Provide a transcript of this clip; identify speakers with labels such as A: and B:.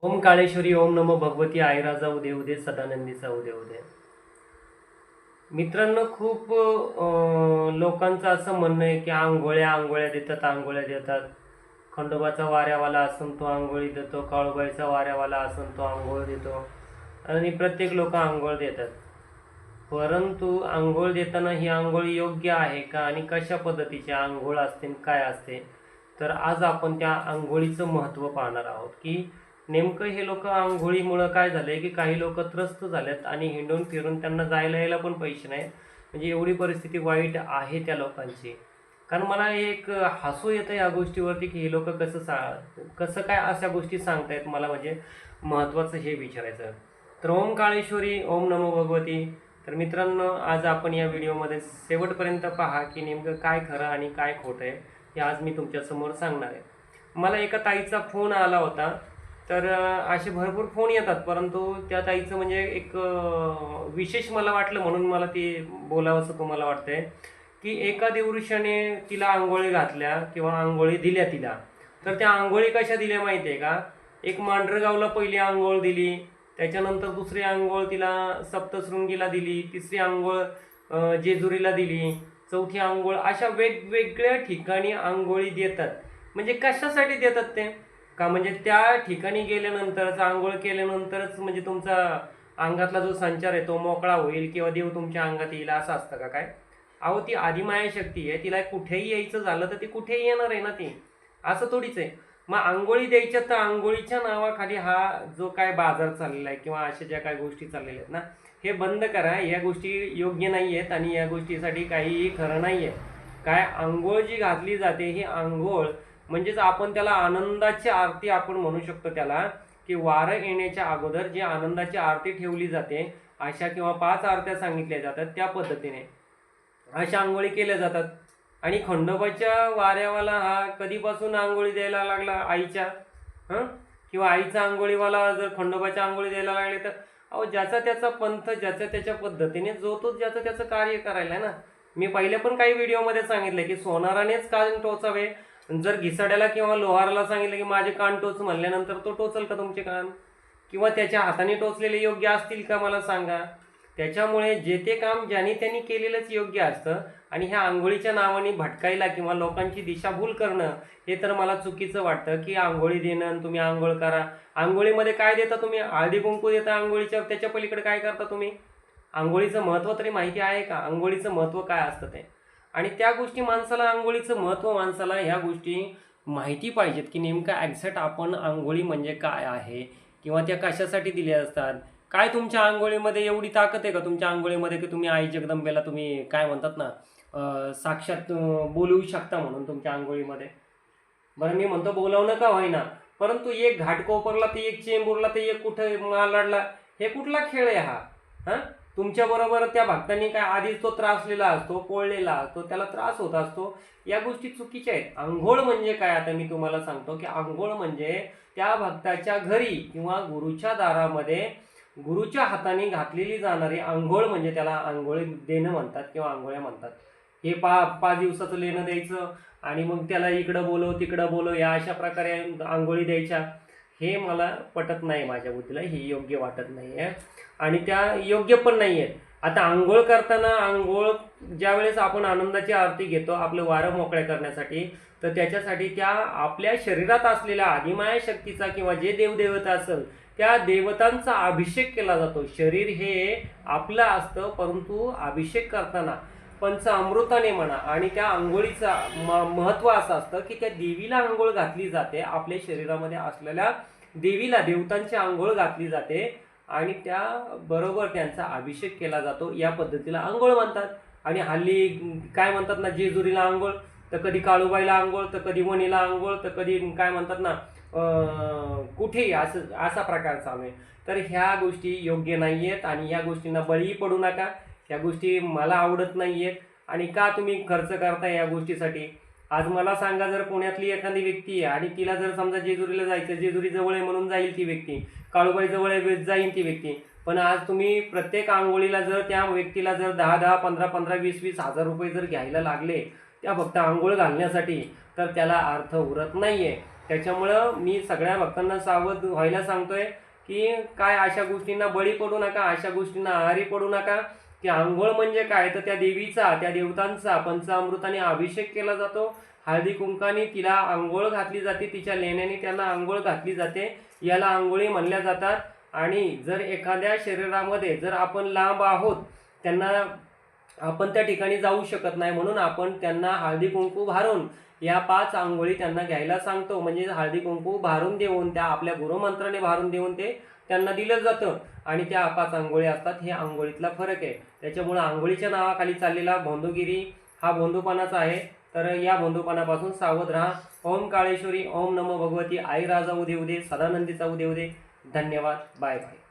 A: ओम काळेश्वरी ओम नमो भगवती आईराजा उदे उदे सदानंदीचा उदे उदे. मित्रांनो, खूप लोकांचं असं म्हणणं आहे की आंघोळ्या देतात. खंडोबाचा वाऱ्यावाला असून तो आंघोळी देतो, काळूबाईचा वाऱ्यावाला असून तो आंघोळ देतो आणि प्रत्येक लोक आंघोळ देतात. परंतु आंघोळ देताना ही आंघोळ योग्य आहे का आणि कशा पद्धतीची आंघोळ असते काय असते, तर आज आपण त्या आंघोळीचं महत्त्व पाहणार आहोत की नेमकं हे लोक आंघोळीमुळं काय झालंय की काही लोक त्रस्त झालेत आणि हिंडून फिरून त्यांना जायला यायला पण पैसे नाहीत. म्हणजे एवढी परिस्थिती वाईट आहे त्या लोकांची. कारण मला एक हसू येतं या गोष्टीवरती की हे लोक कसं काय अशा गोष्टी सांगतायत. मला म्हणजे महत्त्वाचं हे विचारायचं. तर ओम काळेश्वरी ओम नमो भगवती. तर मित्रांनो, आज आपण या व्हिडिओमध्ये शेवटपर्यंत पहा की नेमकं काय खरं आणि काय खोटं आहे हे आज मी तुमच्यासमोर सांगणार आहे. मला एका ताईचा फोन आला होता. तर असे भरपूर फोन येतात, परंतु त्या ताईचं म्हणजे एक विशेष मला वाटलं म्हणून मला ते बोलावंसं तुम्हाला वाटतंय की एका दिवसाने तिला आंघोळी घातल्या किंवा आंघोळी दिल्या तिला. तर त्या आंघोळी कशा दिल्या माहिती आहे का? एक मांढरगावला पहिली आंघोळ दिली, त्याच्यानंतर दुसरी आंघोळ तिला सप्तशृंगीला दिली, तिसरी आंघोळ जेजुरीला दिली, चौथी आंघोळ, अशा वेगवेगळ्या ठिकाणी आंघोळी देतात. म्हणजे कशासाठी देतात ते? का म्हणजे त्या ठिकाणी गेल्यानंतरच आंघोळ केल्यानंतरच म्हणजे तुमचा अंगातला जो संचार आहे तो मोकळा होईल किंवा देव तुमच्या अंगात येईल असं असतं का काय? अहो, ती आदिमाया शक्ती आहे, तिला कुठेही यायचं झालं तर ती कुठेही येणार आहे ना ती. असं थोडीच आहे. मग आंघोळी द्यायच्या तर आंघोळीच्या नावाखाली हा जो काय बाजार चाललेला आहे किंवा अशा ज्या काही गोष्टी चाललेल्या आहेत ना, हे बंद करा. या गोष्टी योग्य नाही आहेत आणि या गोष्टीसाठी काहीही खरं नाही आहे. काय आंघोळ जी घातली जाते ही आंघोळ म्हणजेच आपण त्याला आनंदाची आरती आपण म्हणू शकतो त्याला, की वारं येण्याच्या अगोदर जी आनंदाची आरती ठेवली जाते अशा किंवा 5 आरत्या सांगितल्या जातात त्या पद्धतीने अशा आंघोळी केल्या जातात. आणि खंडोबाच्या वाऱ्यावाला हा कधीपासून आंघोळी द्यायला लागला आईच्या, किंवा आईचा आंघोळीवाला जर खंडोबाच्या आंघोळी द्यायला लागले तर अहो, ज्याचा त्याचा पंथ ज्याच्या त्याच्या पद्धतीने जो तो ज्याचं त्याचं कार्य करायला ना. मी पहिले पण काही व्हिडिओमध्ये सांगितलं की सोनारानेच कान टोचावे. जर घिसाड्याला किंवा लोहाराला सांगितलं की माझे कान टोच म्हणल्यानंतर तो टोचल का तुमचे कान? किंवा त्याच्या हाताने टोचलेले योग्य असतील का मला सांगा? त्याच्यामुळे जे ते काम ज्याने त्यांनी केलेलंच योग्य असतं. आणि ह्या आंघोळीच्या नावाने भटकायला किंवा लोकांची दिशाभूल करणं हे तर मला चुकीचं वाटतं. की आंघोळी देणं, तुम्ही आंघोळ करा. आंघोळीमध्ये काय देता तुम्ही? हळदी कुंकू देता आंघोळीच्या, त्याच्या पलीकडे काय करता तुम्ही? आंघोळीचं महत्त्व तरी माहिती आहे का? आंघोळीचं महत्त्व काय असतं ते? आणि त्या गोष्टी माणसाला, आंघोळीचं महत्त्व माणसाला ह्या गोष्टी माहिती पाहिजेत की नेमकं ॲक्झॅक्ट आपण आंघोळी म्हणजे काय आहे किंवा त्या कशासाठी दिल्या असतात. काय तुमच्या आंघोळीमध्ये एवढी ताकद आहे का तुमच्या आंघोळीमध्ये की तुम्ही आई जगदंबेला तुम्ही काय म्हणतात ना, साक्षात बोलवू शकता म्हणून तुमच्या आंघोळीमध्ये? बरं, मी म्हणतो बोलावणं का होईना, परंतु एक घाटकोपरला ते एक चेंबूरला ते एक कुठे मालाडला, हे कुठला खेळ आहे हा? हां, तुमच्याबरोबर त्या भक्तांनी काय आधीच तो त्रासलेला असतो, पोळलेला असतो, त्याला त्रास होत असतो. या गोष्टी चुकीच्या आहेत. आंघोळ म्हणजे काय? आता मी तुम्हाला सांगतो की आंघोळ म्हणजे त्या भक्ताच्या घरी किंवा गुरुच्या दारामध्ये गुरुच्या हाताने घातलेली जाणारी आंघोळ म्हणजे त्याला आंघोळ देणं म्हणतात किंवा आंघोळ्या म्हणतात. हे 5 दिवसाचं लेणं द्यायचं आणि मग त्याला इकडं बोलव तिकडं बोलव या अशा प्रकारे आंघोळी द्यायच्या, हे मला पटत नाही. माझ्या बुद्धीला हे योग्य वाटत नाही आहे आणि त्या योग्य पण नाही आहेत. आता आंघोळ करताना, आंघोळ ज्यावेळेस आपण आनंदाची आरती घेतो आपलं वारं मोकळ्या करण्यासाठी, तर त्याच्यासाठी त्या आपल्या शरीरात असलेल्या आदिमाया शक्तीचा किंवा जे देवदेवता असेल त्या देवतांचा अभिषेक केला जातो. शरीर हे आपलं असतं, परंतु अभिषेक करताना पंचामृताने म्हणा आणि त्या आंघोळीचा महत्त्व असं असतं की त्या देवीला आंघोळ घातली जाते. आपल्या शरीरामध्ये असलेल्या देवीला, देवतांची आंघोळ घातली जाते आणि त्याबरोबर त्यांचा अभिषेक केला जातो. या पद्धतीला आंघोळ म्हणतात. आणि हल्ली काय म्हणतात ना, जेजुरीला आंघोळ, तर कधी काळूबाईला आंघोळ, तर कधी वणीला आंघोळ, तर कधी काय म्हणतात ना कुठेही असं असा प्रकार चालू आहे. तर ह्या गोष्टी योग्य नाही आहेत आणि या गोष्टींना बळी पडू नका. या गोष्टी मला आवडत नाही आहेत. आणि का तुम्ही खर्च करताय या गोष्टीसाठी? आज मला सांगा, जर पुण्यातली एखादी व्यक्ती आहे आणि तिला जर समजा जेजुरीला जायचं, जेजुरी जवळ आहे म्हणून जाईल ती व्यक्ती, काळूबाई जवळ आहे जाईल ती व्यक्ती, पण आज तुम्ही प्रत्येक आंघोळीला जर त्या व्यक्तीला जर 10-10, 15-15, 20-20 हजार रुपये जर घ्यायला लागले त्या फक्त आंघोळ घालण्यासाठी, तर त्याला अर्थ उरत नाही आहे. त्याच्यामुळं मी सगळ्या भक्तांना सावध व्हायला सांगतोय की काय अशा गोष्टींना बळी पडू नका, अशा गोष्टींना आहारी पडू नका. की आंघोळ म्हणजे काय तर त्या देवीचा, त्या देवतांचा पंचामृताने अभिषेक केला जातो. हळदी कुंकाने तिला आंघोळ घातली जाते, तिच्या लेण्याने त्यांना आंघोळ घातली जाते. याला आंघोळी म्हणल्या जातात. आणि जर एखाद्या शरीरामध्ये जर आपण लांब आहोत, त्यांना आपण त्या ठिकाणी जाऊ शकत नाही, म्हणून आपण त्यांना हळदी कुंकू भारून या 5 आंघोळी त्यांना घ्यायला सांगतो. म्हणजे हळदी कुंकू भारून देऊन, त्या आपल्या गुरुमंत्राने भारून देऊन ते त्यांना दिलं जातं. आणि त्या 5 आंघोळी असतात. हे आंघोळीतला फरक आहे. त्याच्यामुळं आंघोळीच्या नावाखाली चाललेला भोंदूगिरी हा भोंदूपणाचा आहे. तर या भोंदूपणापासून सावध राहा. ओम काळेश्वरी, ओम नमो भगवती आई राजा उदे उदे, सदानंदीचा उदे उदे. धन्यवाद. Bye bye.